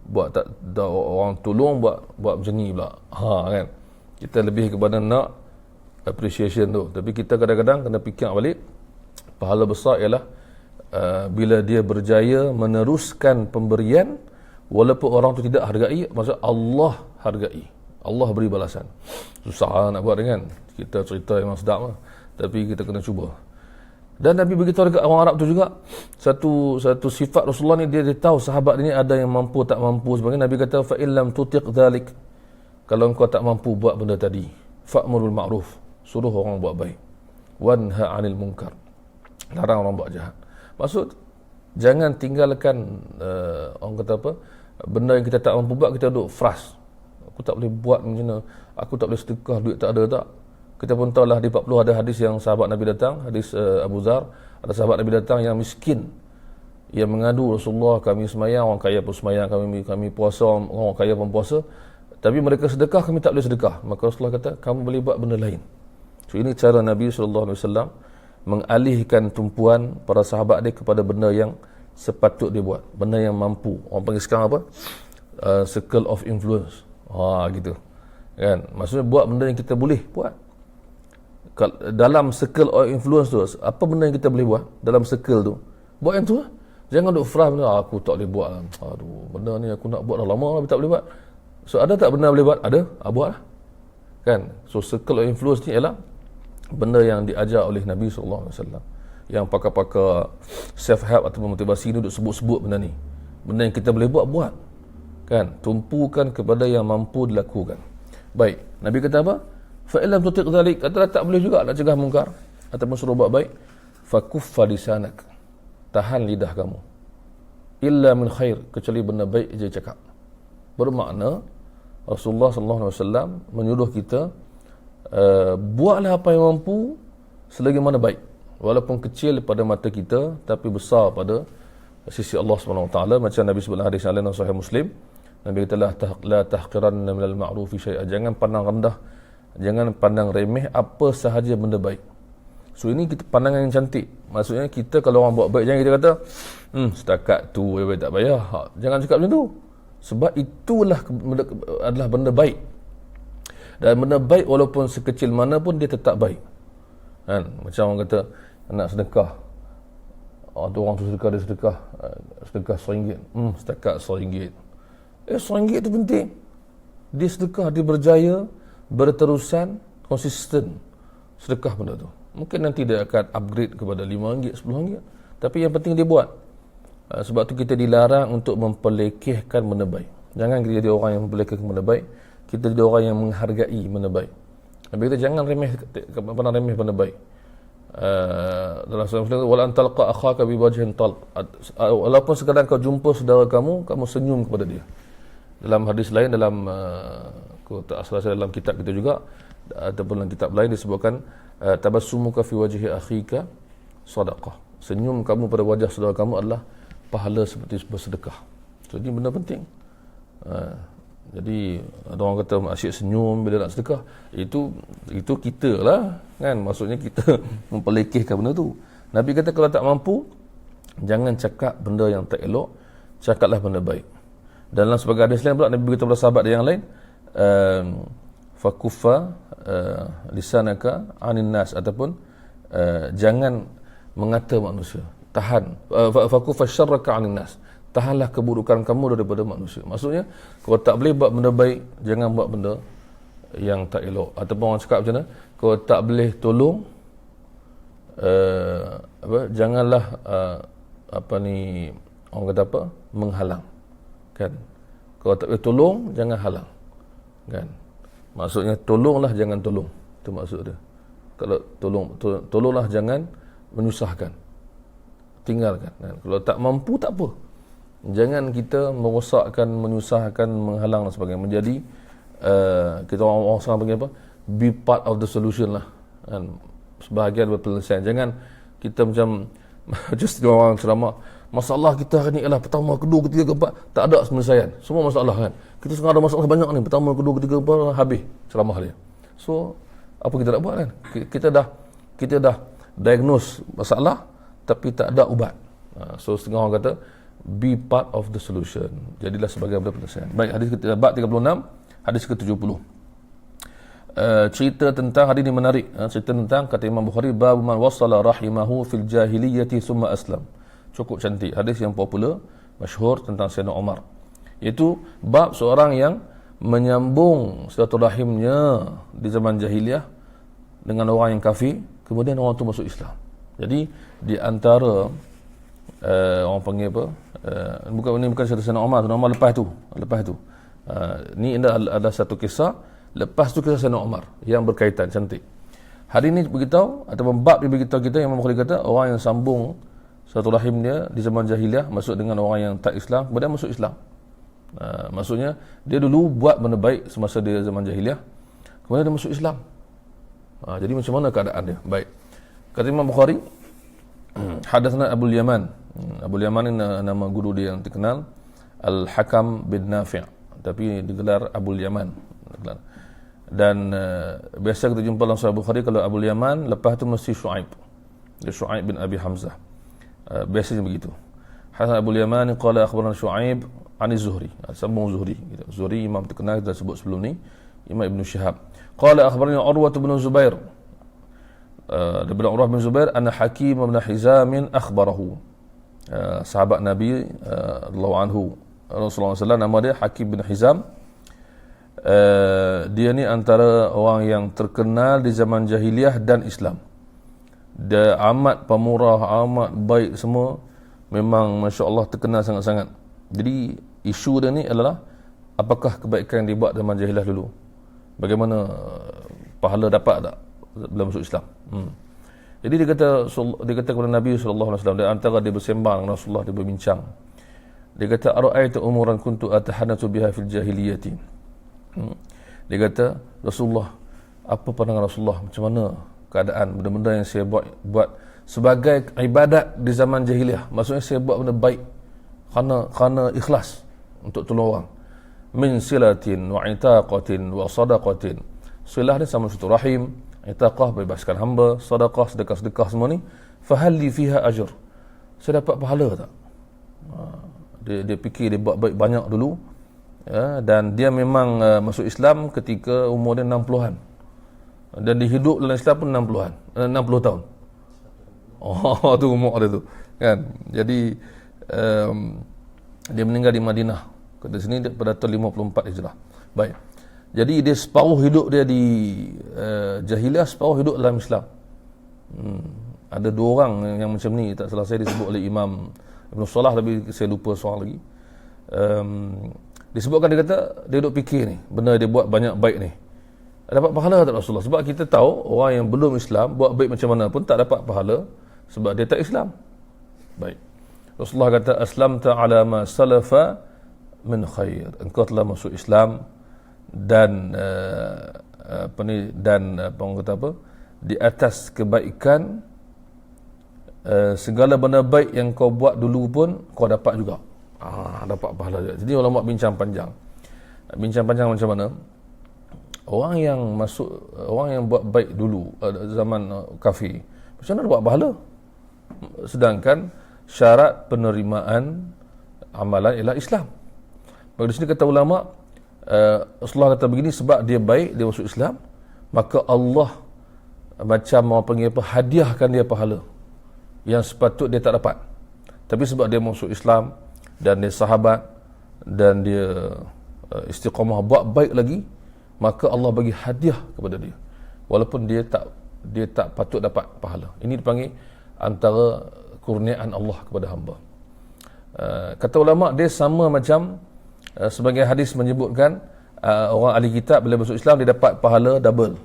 Buat tak orang tolong buat macam ni pula, kan. Kita lebih kepada nak appreciation tu. Tapi kita kadang-kadang kena fikir balik, pahala besar ialah bila dia berjaya meneruskan pemberian walaupun orang tu tidak hargai, maksud Allah hargai, Allah beri balasan. Susah nak buat, kan. Kita cerita memang sedap lah, tapi kita kena cuba. Dan Nabi beritahu dekat orang Arab tu juga satu sifat Rasulullah ni, dia tahu sahabat ni ada yang mampu tak mampu sebagainya. Nabi kata, fa illam tutiq dhalik, kalau engkau tak mampu buat benda tadi, fa'murul ma'ruf, suruh orang buat baik, wanha 'anil munkar, larang orang buat jahat. Maksud, jangan tinggalkan orang kata apa, benda yang kita tak mampu buat, kita duduk frust, aku tak boleh buat macam mana, aku tak boleh sedekah, duit tak ada, tak. Kita pun tahu lah, di 40 ada hadis yang sahabat Nabi datang, hadis Abu Zar, ada sahabat Nabi datang yang miskin, yang mengadu, Rasulullah, kami semayang, orang kaya pun semayang, kami puasa, orang kaya pun puasa, tapi mereka sedekah, kami tak boleh sedekah. Maka Rasulullah kata, kamu boleh buat benda lain. So ini cara Nabi SAW mengalihkan tumpuan para sahabat dia kepada benda yang sepatut dia buat, benda yang mampu. Orang panggil sekarang apa? Circle of influence. Gitu, kan. Maksudnya buat benda yang kita boleh buat. Dalam circle of influence tu, apa benda yang kita boleh buat dalam circle tu, buat yang tu lah. Jangan duk frust benda, aku tak boleh buat, aduh, benda ni aku nak buat dah lama tapi tak boleh buat. So ada tak benda boleh buat? Ada, buat lah, kan. So circle of influence ni ialah benda yang diajar oleh Nabi SAW, yang pakar-pakar self-help atau motivasi ni duk sebut-sebut benda ni, benda yang kita boleh buat, kan. Tumpukan kepada yang mampu dilakukan. Baik, Nabi kata apa? Fa illam tutiq dhalik, kata tak boleh juga nak cegah mungkar ataupun suruh buat baik, fakuffa lisanak, tahan lidah kamu, illa min khair, kecuali benda baik je cakap. Bermakna Rasulullah SAW menyuruh kita, buatlah apa yang mampu selagi mana baik, walaupun kecil pada mata kita tapi besar pada sisi Allah SWT. Macam Nabi sebut hadis yang lain dalam Sahih Muslim, Nabi kata, la tahqiranna minal ma'rufi syai'a, jangan pandang rendah, jangan pandang remeh apa sahaja benda baik. So ini kita pandangan yang cantik. Maksudnya kita kalau orang buat baik, jangan kita kata setakat tu tak payah. Jangan cakap macam tu. Sebab itulah adalah benda baik. Dan benda baik walaupun sekecil mana pun dia tetap baik, kan. Macam orang kata nak sedekah, orang tu sedekah, dia sedekah RM1, setakat RM1. RM1 tu penting. Dia sedekah, dia berjaya, berterusan, konsisten sedekah benda tu. Mungkin nanti dia akan upgrade kepada RM5, RM10, tapi yang penting dia buat. Sebab tu kita dilarang untuk memperlekehkan benda baik. Jangan kita jadi orang yang memperlekehkan benda baik, kita jadi orang yang menghargai benda baik. Nabi kata jangan pernah remeh benda baik. Dalam surah Muslim, wala antalqa akhaka bi wajhin talq, walaupun sekadar kau jumpa saudara kamu senyum kepada dia. Dalam hadis lain, dalam aku tak salah dalam kitab kita juga ataupun dalam kitab lain disebutkan, tabassumuka fi wajhi akhika sadaqah, senyum kamu pada wajah saudara kamu adalah pahala seperti bersedekah. So ini benda penting. Jadi ada orang kata asyik senyum bila nak sedekah, itu kita lah, kan. Maksudnya kita memperlekehkan benda tu. Nabi kata kalau tak mampu, jangan cakap benda yang tak elok, cakaplah benda baik. Dan dalam sebagai hadis lain pula, Nabi beritahu kepada sahabat yang lain, fakuffa lisanaka anin nas, ataupun jangan mengata manusia. tahan, fakufa syarraka 'anil nas, tahanlah keburukan kamu daripada manusia. Maksudnya, kalau tak boleh buat benda baik, jangan buat benda yang tak elok. Ataupun orang cakap macam mana, kalau tak boleh tolong, janganlah orang kata apa, menghalang, kan? Kalau tak boleh tolong, jangan halang, kan? Maksudnya tolonglah, jangan tolong, itu maksud dia. Kalau tolonglah, jangan menyusahkan, tinggalkan, kan? Kalau tak mampu, tak apa, jangan kita merosakkan, menyusahkan, menghalang dan sebagainya. Menjadi kita orang sekarang panggil apa, be part of the solution lah, kan? Sebahagian penyelesaian. Jangan kita macam just orang ceramah, masalah kita hari ni ialah pertama, kedua, ketiga, keempat, tak ada penyelesaian, semua masalah, kan? Kita sekarang ada masalah banyak ni, pertama, kedua, ketiga, keempat, habis ceramah dia. So apa kita nak buat, kan? Kita dah diagnose masalah tapi tak ada ubat. So setengah orang kata be part of the solution, jadilah sebagai penyelesaian. Baik, hadis bab 36, hadis ke-70. Cerita tentang hadis ini menarik. Cerita tentang, kata Imam Bukhari, bab man wasala rahimahu fil jahiliyyati thumma aslam. Cukup cantik, hadis yang popular, masyhur tentang Sayyidina Umar, iaitu bab seorang yang menyambung silaturahimnya di zaman jahiliyah dengan orang yang kafir, kemudian orang itu masuk Islam. Jadi di antara orang panggil apa, bukan Sayyidina Umar, Sayyidina Umar lepas tu ni ada satu kisah lepas tu, kisah Sayyidina Umar yang berkaitan, cantik. Hari ini beritahu, atau bab dia beritahu kita, yang Imam Bukhari kata orang yang sambung silaturahim dia di zaman jahiliyah masuk dengan orang yang tak Islam, kemudian masuk Islam. Maksudnya dia dulu buat benda baik semasa dia zaman jahiliyah, kemudian dia masuk Islam. Jadi macam mana keadaan dia? Baik, kata Imam Bukhari, hadatsana Abul Yaman. Abul Yaman ini nama guru dia yang terkenal, Al-Hakam bin Nafi', tapi digelar Abul Yaman. Dan biasa kita jumpa dalam Sahih Bukhari, kalau Abul Yaman, lepas tu mesti Shu'aib. Dia Shu'aib bin Abi Hamzah. Biasanya begitu. Hasan Abul Yaman qala akhbarana Shu'aib ani Zuhri. Sambung Zuhri. Zuhri imam terkenal, kita sebut sebelum ni, Imam Ibn Shihab. Qala akhbarana Urwah bin Zubair. Daripada Urwah bin Zubair, anna Hakim bin Hizam akhbarahu. Sahabat Nabi radhiyallahu anhu, Rasulullah SAW, nama dia Hakim bin Hizam. Dia ni antara orang yang terkenal di zaman jahiliyah dan Islam. Dia amat pemurah, amat baik semua, memang Masya Allah terkenal sangat-sangat. Jadi isu dia ni adalah apakah kebaikan yang dibuat zaman jahiliyah dulu, bagaimana pahala dapat tak bila masuk Islam. Jadi dia kata kepada Nabi SAW, di antara dia bersembang dengan Rasulullah, dia berbincang, dia kata, ara'aita umuran kuntu atahadatsu biha fil jahiliyati. Dia kata, Rasulullah, apa pandangan Rasulullah, macam mana keadaan benda-benda yang saya buat sebagai ibadat di zaman jahiliyah. Maksudnya saya buat benda baik kerana ikhlas untuk tolong orang. Min silatin wa itaqatin wa sadaqatin. Silah ni sama satu rahim, itaqah bebaskan hamba, sedekah, sedekah semua ni, fahal li fiha ajr, saya dapat pahala tak? Dia fikir dia buat baik banyak dulu, dan dia memang masuk Islam ketika umur dia 60-an, dan dia hidup dalam Islam pun 60 tahun. Tu umur dia tu, kan? Jadi dia meninggal di Madinah, kat sini pada tahun 54 Hijrah. Baik, jadi dia separuh hidup dia di jahiliyah, separuh hidup dalam Islam. Ada dua orang yang macam ni, tak salah saya disebut oleh Imam Ibn Salah, tapi saya lupa soal lagi. Disebutkan, dia kata dia duduk fikir ni, benda dia buat banyak baik ni, dapat pahala tak Rasulullah? Sebab kita tahu orang yang belum Islam buat baik macam mana pun tak dapat pahala, sebab dia tak Islam. Baik, Rasulullah kata, aslamta ala ma salafa min khair, engkau telah masuk Islam dan orang kata apa, di atas kebaikan, segala benda baik yang kau buat dulu pun kau dapat juga, dapat pahala juga. Jadi ulama bincang panjang macam mana orang yang buat baik dulu zaman kafir, macam mana dapat pahala, sedangkan syarat penerimaan amalan ialah Islam. Maka di sini kata ulama, Rasulullah kata begini, sebab dia baik, dia masuk Islam, maka Allah macam orang panggil apa, hadiahkan dia pahala. yang sepatut dia tak dapat. Tapi sebab dia masuk Islam dan dia sahabat dan dia istiqamah buat baik lagi, maka Allah bagi hadiah kepada dia walaupun dia tak patut dapat pahala. Ini dipanggil antara kurniaan Allah kepada hamba. Kata ulama, dia sama macam sebagai hadis menyebutkan orang ahli kitab bila masuk Islam dia dapat pahala double.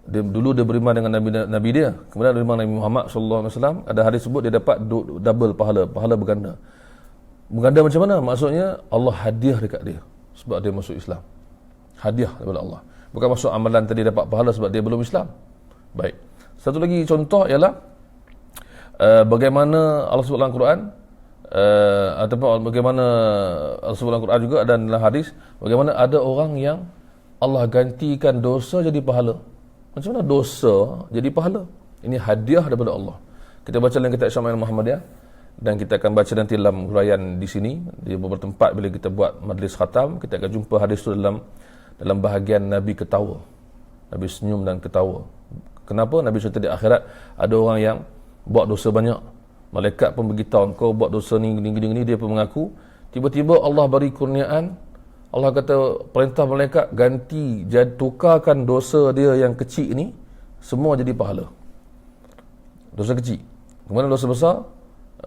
Dulu dia beriman dengan Nabi dia, kemudian dia beriman Nabi Muhammad SAW. Ada hadis sebut dia dapat double pahala berganda. Berganda macam mana? Maksudnya Allah hadiah dekat dia sebab dia masuk Islam. Hadiah daripada Allah. Bukan masuk amalan tadi dapat pahala sebab dia belum Islam. Baik. Satu lagi contoh ialah bagaimana Allah sebut dalam Quran, ataupun bagaimana Allah sebut dalam Quran juga dan dalam hadis, bagaimana ada orang yang Allah gantikan dosa jadi pahala. Macam mana dosa jadi pahala? Ini hadiah daripada Allah. Kita baca dalam kitab Syama'il Muhammadiyah dan kita akan baca nanti dalam huraian di sini di beberapa tempat bila kita buat majlis khatam, kita akan jumpa hadis itu dalam bahagian Nabi ketawa. Nabi senyum dan ketawa. Kenapa? Nabi cerita di akhirat ada orang yang buat dosa banyak. Malaikat pun beritahu, kau buat dosa ni gini, dia pun mengaku. Tiba-tiba Allah beri kurniaan. Allah kata perintah malaikat ganti, tukarkan dosa dia yang kecil ni semua jadi pahala. Dosa kecil. Kemudian dosa besar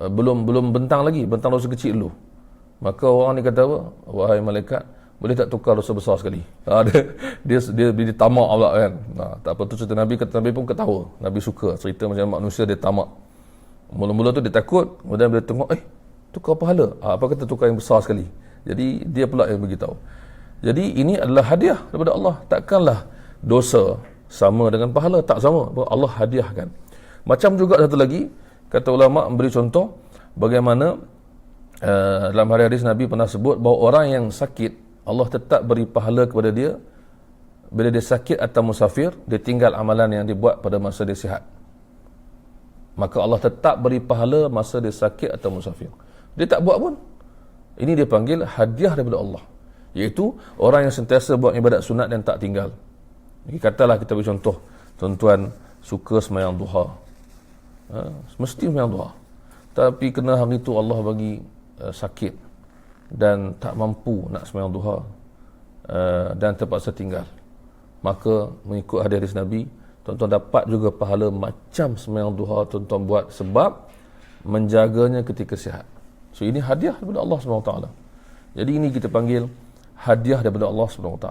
belum bentang lagi, bentang dosa kecil dulu. Maka orang ni kata apa? Wahai malaikat, boleh tak tukar dosa besar sekali? Dia tamak pula kan. Tak apa tu cerita Nabi, kata Nabi pun ketawa. Nabi suka cerita macam manusia dia tamak. Mula-mula tu dia takut, kemudian bila tengok tukar pahala. Apa kata tukar yang besar sekali? Jadi dia pula yang beritahu. Jadi ini adalah hadiah daripada Allah. Takkanlah dosa sama dengan pahala, tak sama. Allah hadiahkan. Macam juga satu lagi, kata ulama memberi contoh bagaimana dalam hadis Nabi pernah sebut bahawa orang yang sakit, Allah tetap beri pahala kepada dia bila dia sakit atau musafir, dia tinggal amalan yang dibuat pada masa dia sihat. Maka Allah tetap beri pahala masa dia sakit atau musafir. Dia tak buat pun. Ini dia panggil hadiah daripada Allah. Iaitu orang yang sentiasa buat ibadat sunat dan tak tinggal. Jadi katalah kita beri contoh, tuan-tuan suka sembahyang duha. Mesti sembahyang duha. Tapi kena hari itu Allah bagi sakit dan tak mampu nak sembahyang duha dan terpaksa tinggal. Maka mengikut hadis Nabi, tuan-tuan dapat juga pahala macam sembahyang duha tuan-tuan buat sebab menjaganya ketika sihat. So ini hadiah daripada Allah SWT. Jadi ini kita panggil hadiah daripada Allah SWT.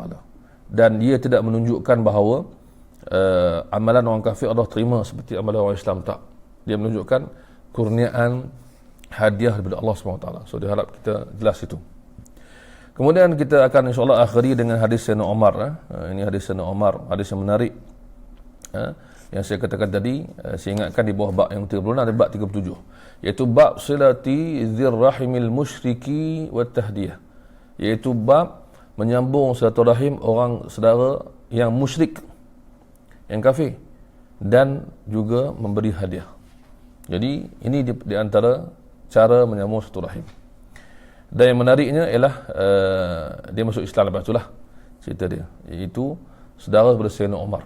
Dan dia tidak menunjukkan bahawa amalan orang kafir Allah terima seperti amalan orang Islam, tak. Dia menunjukkan kurniaan hadiah daripada Allah SWT. So diharap kita jelas itu. Kemudian kita akan insyaAllah akhiri dengan hadis Sayyidina Umar. Ini hadis Sayyidina Umar, hadis yang menarik. Yang saya katakan tadi, saya ingatkan di bawah bab yang 36 ada bab 37, iaitu bab silati dzirrahimil musyriki wat tahdiyah, iaitu bab menyambung silaturahim orang saudara yang musyrik, yang kafir, dan juga memberi hadiah. Jadi ini di antara cara menyambung silaturahim. Dan yang menariknya ialah dia masuk Islam lepas itulah cerita dia, iaitu saudara kepada Sayyidina Umar.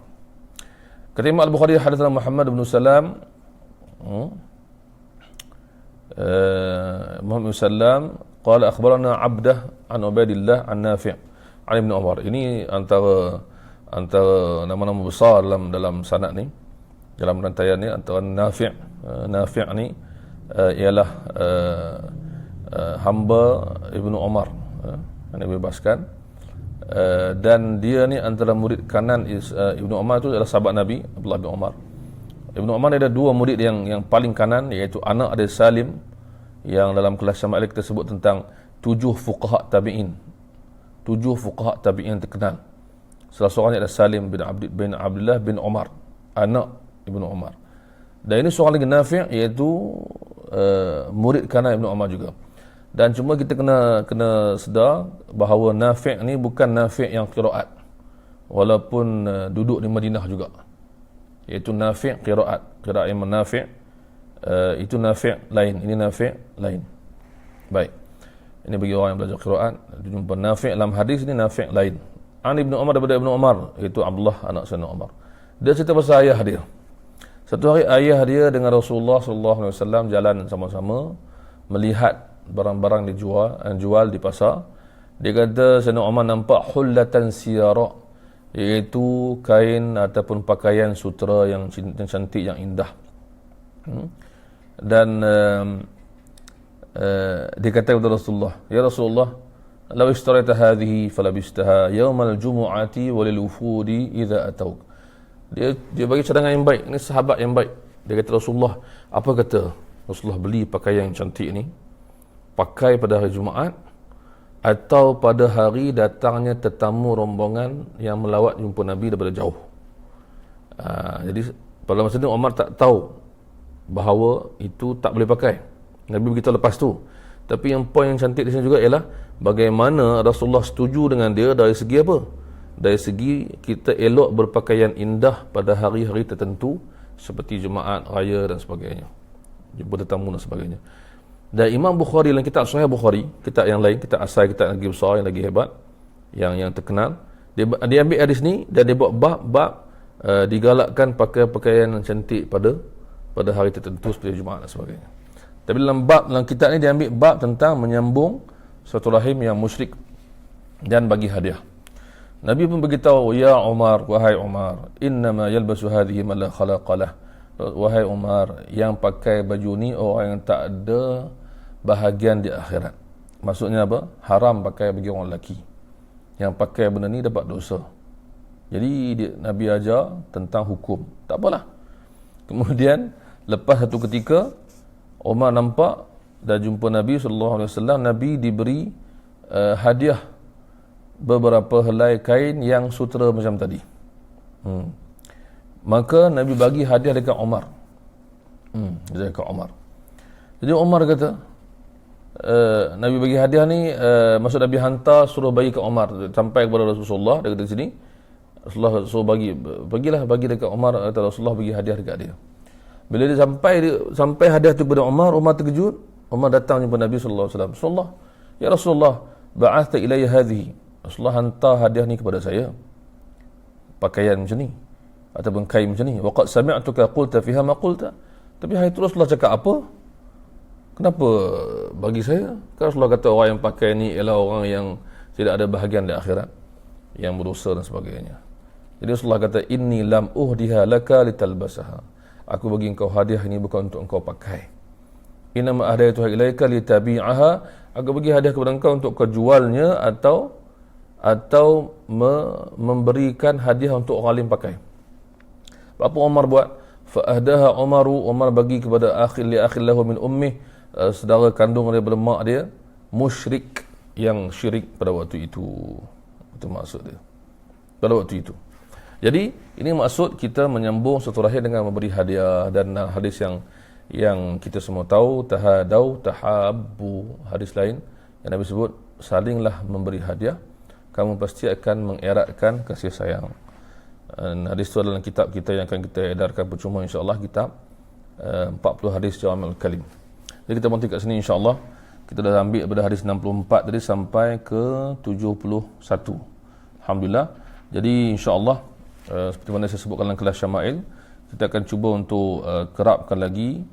Kata Imam Al-Bukhari hadatsana Muhammad bin Salam Muhammad bin Salam qala akhbarana Abdah an Ubaidillah an Nafi' an Ibn Umar. Ini antara nama-nama besar dalam sanad ni, dalam rantaian ni. Antara Nafi' ni ialah hamba Ibn Umar yang dibebaskan. Dan dia ni antara murid kanan Ibnu Umar tu adalah sahabat Nabi Abdullah bin Umar. Ibnu Umar ni ada dua murid yang paling kanan, iaitu anak ada Salim, yang dalam kelas Syama'il kita sebut tentang 7 fuqaha tabi'in. 7 fuqaha tabi'in terkenal. Salah seorangnya adalah Salim bin Abdullah bin Umar, anak Ibnu Umar. Dan ini seorang lagi Nafi', iaitu murid kanan Ibnu Umar juga. Dan cuma kita kena sedar bahawa Nafi' ni bukan Nafi' yang qiraat, walaupun duduk di Madinah juga, iaitu Nafi' qiraat Imam Nafi', itu Nafi' lain, ini Nafi' lain. Baik, ini bagi orang yang belajar qiraat, jumpa Nafi' dalam hadis ni Nafi' lain. An Ibnu Umar daripada Ibnu Umar, iaitu Abdullah anak Sayyidina Umar. Dia cerita pasal ayah dia. Satu hari ayah dia dengan Rasulullah sallallahu alaihi wasallam jalan sama-sama melihat barang-barang jual di pasar. Dia kata Sayyidina Umar nampak hullatan siyara, iaitu kain ataupun pakaian sutera yang cantik, yang indah. Dan dia kata kepada Rasulullah, ya Rasulullah, law ishtaraita hadhihi falabistaha yaumal jumu'ati walil wufudi idza atauk. Dia bagi cadangan yang baik. Ini sahabat yang baik. Dia kata, Rasulullah, apa kata Rasulullah beli pakaian yang cantik ni, pakai pada hari Jumaat atau pada hari datangnya tetamu rombongan yang melawat jumpa Nabi daripada jauh. Jadi pada masa itu Umar tak tahu bahawa itu tak boleh pakai. Nabi beritahu lepas tu. Tapi yang poin yang cantik di sini juga ialah bagaimana Rasulullah setuju dengan dia dari segi apa? Dari segi kita elok berpakaian indah pada hari-hari tertentu seperti Jumaat, Raya dan sebagainya, jumpa tetamu dan sebagainya. Dan Imam Bukhari dalam kitab Sahih Bukhari, kitab yang lain, kitab asal, kitab yang lagi besar, yang lagi hebat, yang terkenal, dia ambil hadis ni dan dia buat bab digalakkan pakai pakaian yang cantik pada hari tertentu seperti Jumaat dan sebagainya. Tapi dalam kitab ni dia ambil bab tentang menyambung satu rahim yang musyrik dan bagi hadiah. Nabi pun beritahu, ya Umar, wahai Umar, innama yalbasu hadhihi man la khalaqalah. Wahai Umar, yang pakai baju ni orang yang tak ada bahagian di akhirat. Maksudnya apa? Haram pakai bagi orang lelaki. Yang pakai benda ni dapat dosa. Jadi Nabi ajar tentang hukum. Tak apalah. Kemudian lepas satu ketika Umar nampak dan jumpa Nabi SAW, Nabi diberi hadiah beberapa helai kain yang sutera macam tadi. Maka Nabi bagi hadiah dekat Umar. Dekat Umar. Jadi Umar kata, Nabi bagi hadiah ni, maksud Nabi hantar suruh bagi ke Umar sampai kepada Rasulullah. Dia kata di sini Rasulullah suruh bagi dekat Umar, atau Rasulullah bagi hadiah dekat dia. Bila dia sampai hadiah tu kepada Umar terkejut. Umar datang jumpa Nabi sallallahu alaihi wasallam. Rasulullah, ya Rasulullah, ba'athta ilayya hadhihi. Rasulullah hantar hadiah ni kepada saya, pakaian macam ni ataupun kain macam ni. Waqad sami'tuka qulta fiha ma qulta. Tapi hari tu Rasulullah cakap apa? Kenapa bagi saya? Kan Rasulullah kata orang yang pakai ni ialah orang yang tidak ada bahagian di akhirat, yang berdosa dan sebagainya. Jadi Rasulullah kata, inni lam uhdiha laka litalbasaha. Aku bagi engkau hadiah ini bukan untuk engkau pakai. Inama ahdaytuha ilaika litabi'aha. Aku bagi hadiah kepada engkau untuk kau jualnya atau memberikan hadiah untuk orang lain pakai. Apa Umar buat? Fa'ahdaha Umar bagi kepada li akhil lahu min ummih, saudara kandung daripada mak dia, musyrik, yang syirik pada waktu itu. Itu maksud dia pada waktu itu. Jadi ini maksud kita menyambung satu rahim dengan memberi hadiah. Dan hadis yang kita semua tahu, tahadau tahabbu, hadis lain yang Nabi sebut, salinglah memberi hadiah, kamu pasti akan mengeratkan kasih sayang. Dan hadis itu adalah kitab kita yang akan kita edarkan percuma, insyaAllah, kitab 40 hadis Jawami'ul Kalim. Jadi kita berhenti kat sini, insyaAllah. Kita dah ambil daripada hadis 64 tadi sampai ke 71. Alhamdulillah. Jadi insyaAllah, seperti mana saya sebutkan dalam kelas Syama'il, kita akan cuba untuk kerapkan lagi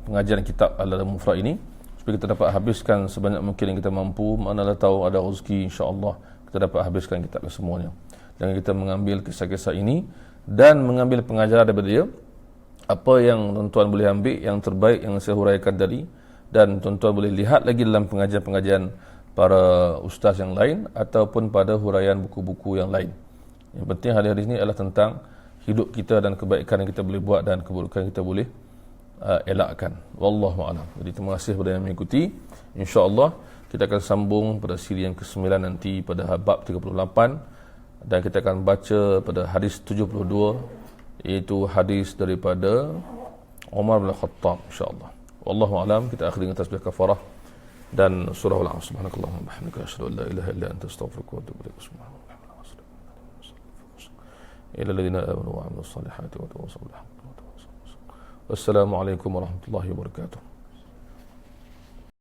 pengajian kitab Al-Mufrad ini, supaya kita dapat habiskan sebanyak mungkin yang kita mampu. Manalah tahu ada rezeki, insya-Allah kita dapat habiskan kitab semuanya. Dan kita mengambil kisah-kisah ini dan mengambil pengajaran daripada dia, apa yang tuan-tuan boleh ambil yang terbaik yang saya huraikan tadi, dan tuan-tuan boleh lihat lagi dalam pengajian-pengajian para ustaz yang lain ataupun pada huraian buku-buku yang lain. Yang penting hadis-hadis ini adalah tentang hidup kita dan kebaikan yang kita boleh buat dan keburukan yang kita boleh elakkan. Wallahu a'lam. Jadi terima kasih kepada yang mengikuti. Insya-Allah kita akan sambung pada siri yang ke-9 nanti pada bab 38, dan kita akan baca pada hadis 72, iaitu hadis daripada Umar bin Khattab, insya-Allah. Wallahu a'lam. Kita akhiri dengan tasbih kafarah dan surah Al-Asr. Subhanakallahumma wa bihamdika asyhadu an la ilaha illa anta astaghfiruka wa atubu ilaik. Subhanallah. إلى الذين آمنوا وعملوا الصالحات وتواصوا بالحق وتواصوا بالصبر. والسلام عليكم ورحمة الله وبركاته.